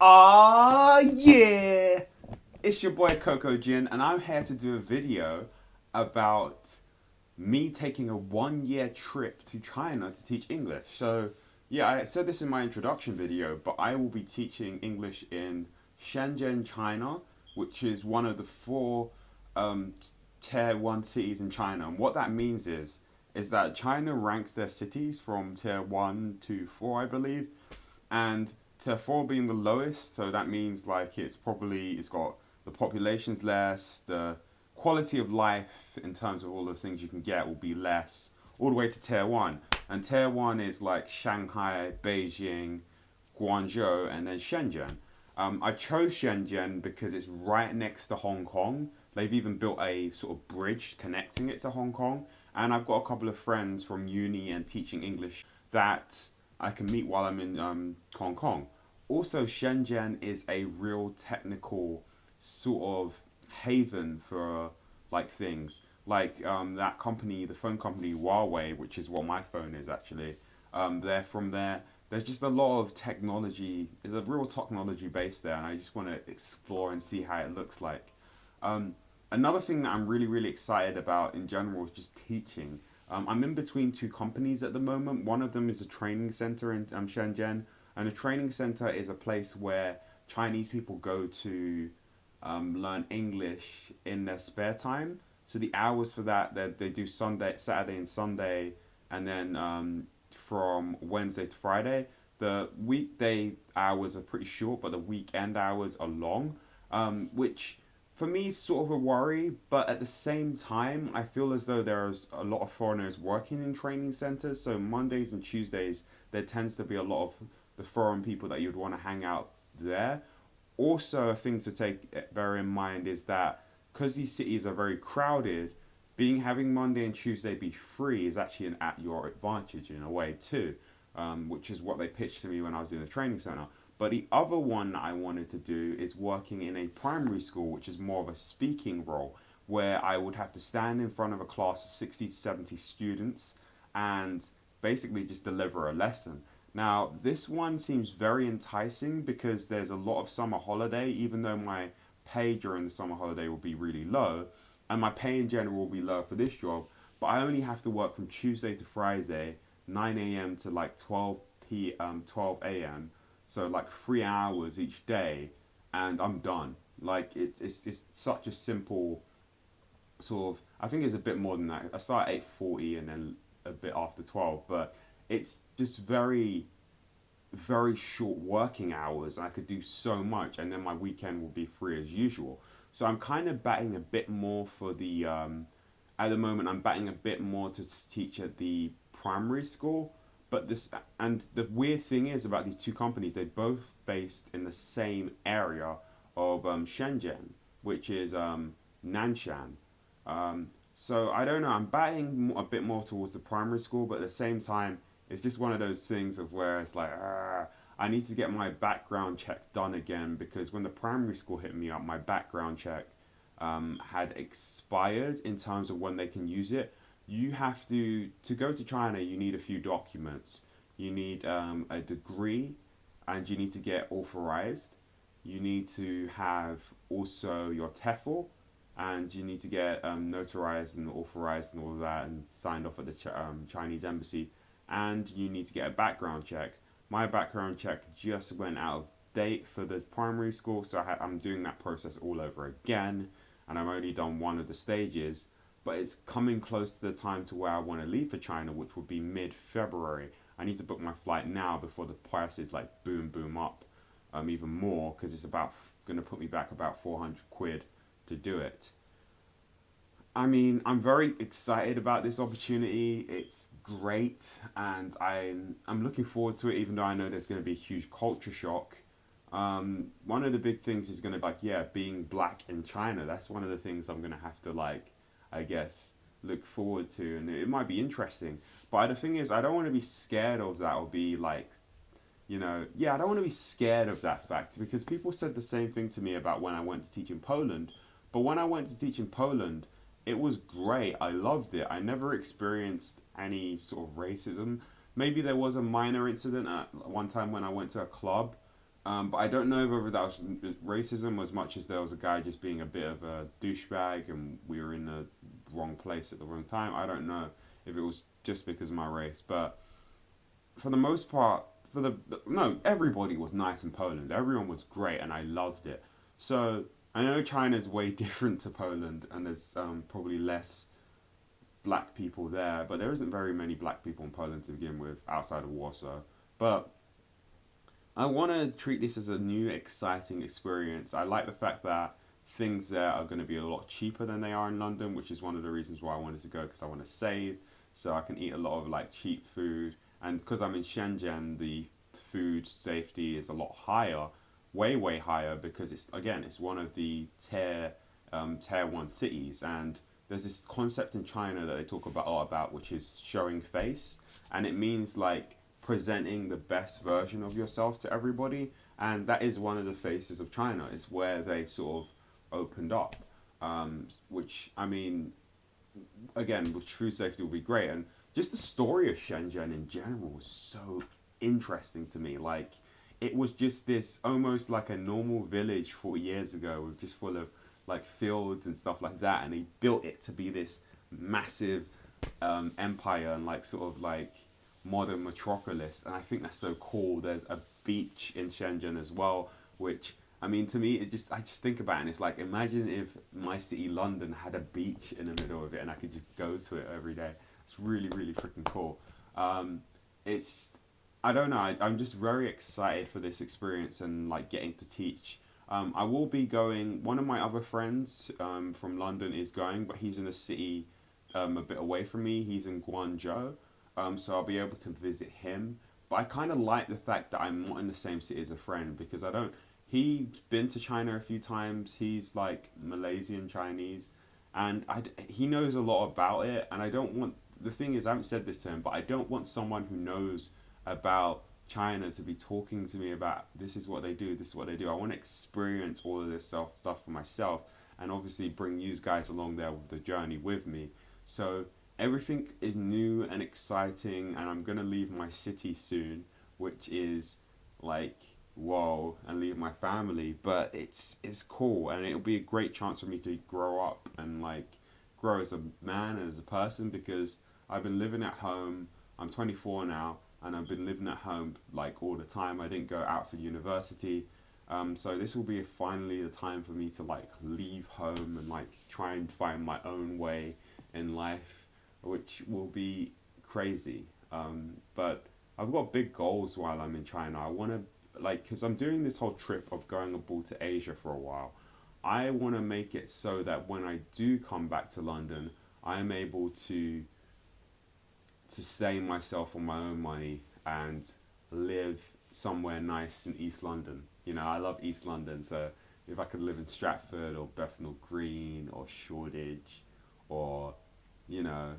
Ah, yeah! It's your boy Coco Jin, and I'm here to do a video about me taking a 1 year trip to China to teach English. So, yeah, I said this in my introduction video, but I will be teaching English in Shenzhen, China, which is one of the four um, tier 1 cities in China. And what that means is that China ranks their cities from tier 1 to 4, I believe, and tier 4 being the lowest, so that means like it's got the population's less, the quality of life in terms of all the things you can get will be less, all the way to tier 1. And tier 1 is like Shanghai, Beijing, Guangzhou, and then Shenzhen. I chose Shenzhen because it's right next to Hong Kong. They've even built a sort of bridge connecting it to Hong Kong. And I've got a couple of friends from uni and teaching English that I can meet while I'm in Hong Kong. Also, Shenzhen is a real technical sort of haven for like things like that company, the phone company Huawei, which is what my phone is actually. They're from there. There's just a lot of technology. There's a real technology base there, and I just want to explore and see how it looks like. Um, Another thing that I'm really excited about in general is just teaching. I'm in between two companies at the moment. One of them is a training center in Shenzhen, and a training center is a place where Chinese people go to learn English in their spare time. So the hours for that, they do Sunday, Saturday, and Sunday, and then from Wednesday to Friday. The weekday hours are pretty short, but the weekend hours are long, which for me is sort of a worry. But at the same time, I feel as though there's a lot of foreigners working in training centers. So Mondays and Tuesdays, there tends to be a lot of the foreign people that you'd want to hang out there. Also, a thing to take bear in mind is that because these cities are very crowded, being having Monday and Tuesday be free is actually at your advantage in a way too, which is what they pitched to me when I was in the training center. But the other one I wanted to do is working in a primary school, which is more of a speaking role, where I would have to stand in front of a class of 60 to 70 students and basically just deliver a lesson. Now, this one seems very enticing because there's a lot of summer holiday, even though my pay during the summer holiday will be really low, and my pay in general will be low for this job, but I only have to work from Tuesday to Friday, 9 a.m. to like 12 a.m. So like 3 hours each day, and I'm done. Like it's just such a simple sort of. I think it's a bit more than that. I start at 8:40 and then a bit after 12, but it's just very short working hours. I could do so much, and then my weekend will be free as usual. So I'm kind of batting a bit more for the. At the moment, I'm batting a bit more to teach at the primary school. But this and the weird thing is about these two companies, they're both based in the same area of Shenzhen, which is Nanshan. So I don't know. I'm batting a bit more towards the primary school, but at the same time, it's just one of those things of where it's like, I need to get my background check done again because when the primary school hit me up, my background check had expired in terms of when they can use it. You have to go to China. You need a few documents. You need a degree, and you need to get authorized. You need to have also your TEFL, and you need to get notarized and authorized and all of that, and signed off at the Chinese embassy. And you need to get a background check. My background check just went out of date for the primary school, so I'm doing that process all over again, and I've only done one of the stages. But it's coming close to the time to where I want to leave for China, which would be mid-February. I need to book my flight now before the prices like boom up even more because it's about going to put me back about 400 quid to do it. I mean, I'm very excited about this opportunity. It's great, and I'm looking forward to it. Even though I know there's going to be a huge culture shock. One of the big things is going to be like, yeah, being black in China. That's one of the things I'm going to have to like, I guess, look forward to, and it might be interesting. But the thing is, I don't want to be scared of that or be like, yeah, I don't want to be scared of that fact because people said the same thing to me about when I went to teach in Poland. But when I went to teach in Poland, it was great. I loved it. I never experienced any sort of racism. Maybe there was a minor incident at one time when I went to a club, But I don't know whether that was racism as much as there was a guy just being a bit of a douchebag and we were in the wrong place at the wrong time. I don't know if it was just because of my race, but for the most part, for the no, everybody was nice in Poland. Everyone was great, and I loved it. So I know China's way different to Poland, and there's probably less black people there, but there isn't very many black people in Poland to begin with outside of Warsaw. But I want to treat this as a new, exciting experience. I like the fact that things there are going to be a lot cheaper than they are in London, which is one of the reasons why I wanted to go because I want to save, so I can eat a lot of like cheap food. And because I'm in Shenzhen, the food safety is a lot higher, way higher because it's one of the tier one cities, and there's this concept in China that they talk about a lot about, which is showing face, and it means like presenting the best version of yourself to everybody, and that is one of the faces of China. It's where they sort of opened up, which I mean, again, with true safety will be great, and just the story of Shenzhen in general was so interesting to me. Like, it was just this almost like a normal village 40 years ago, with just full of like fields and stuff like that, and they built it to be this massive empire and like sort of like modern metropolis, and I think that's so cool. There's a beach in Shenzhen as well, which I mean to me it just I just think about it and it's like imagine if my city London had a beach in the middle of it and I could just go to it every day. It's really freaking cool. It's I don't know. I'm just very excited for this experience and like getting to teach. I will be going. One of my other friends from London is going, but he's in a city a bit away from me. He's in Guangzhou, so I'll be able to visit him. But I kind of like the fact that I'm not in the same city as a friend because I don't. He's been to China a few times. He's like Malaysian Chinese, and he knows a lot about it. And I don't want. The thing is, I haven't said this to him, but I don't want someone who knows about China to be talking to me about this is what they do, this is what they do. I want to experience all of this stuff for myself, and obviously bring you guys along there with the journey with me. So everything is new and exciting, and I'm gonna leave my city soon, which is like whoa, and leave my family. But it's cool, and it'll be a great chance for me to grow up and like grow as a man and as a person because I've been living at home. I'm 24 now, and I've been living at home like all the time. I didn't go out for university, so this will be finally the time for me to like leave home and like try and find my own way in life, which will be crazy. But I've got big goals while I'm in China. I want to like because I'm doing this whole trip of going abroad to Asia for a while. I want to make it so that when I do come back to London, I'm able to sustain myself on my own money and live somewhere nice in East London. You know, I love East London, so if I could live in Stratford or Bethnal Green or Shoreditch or, you know,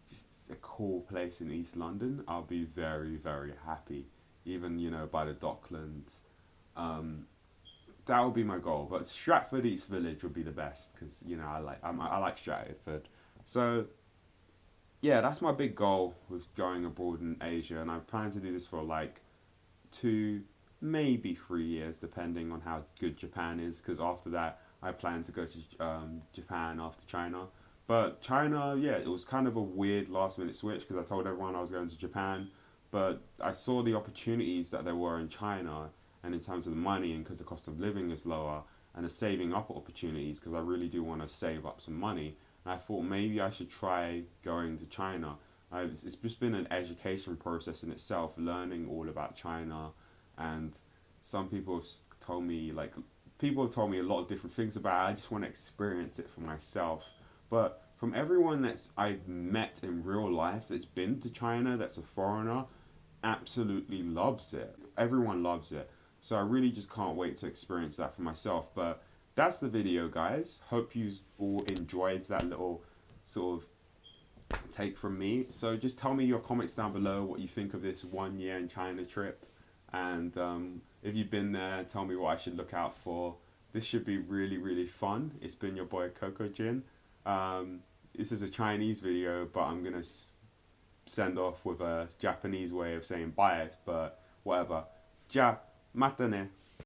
just a cool place in East London, I'll be very happy. Even, you know, by the Docklands. Um, that would be my goal. But Stratford East Village would be the best because, you know, I like Stratford. So yeah, that's my big goal with going abroad in Asia, and I plan to do this for like 2, maybe 3 years, depending on how good Japan is. Because after that, I plan to go to Japan after China. But China, yeah, it was kind of a weird last minute switch because I told everyone I was going to Japan, but I saw the opportunities that there were in China, and in terms of the money, and because the cost of living is lower, and the saving up opportunities, because I really do want to save up some money. And I thought maybe I should try going to China. It's just been an education process in itself, learning all about China, and some people have told me like people have told me a lot of different things about it. I just want to experience it for myself. But from everyone that's I've met in real life that's been to China, that's a foreigner, absolutely loves it. Everyone loves it. So I really just can't wait to experience that for myself. But that's the video, guys. Hope you all enjoyed that little sort of take from me. So just tell me your comments down below what you think of this 1 year in China trip. And if you've been there, tell me what I should look out for. This should be really fun. It's been your boy Coco Jin. This is a Chinese video, but I'm going to send off with a Japanese way of saying bye, but whatever. Ja Matane.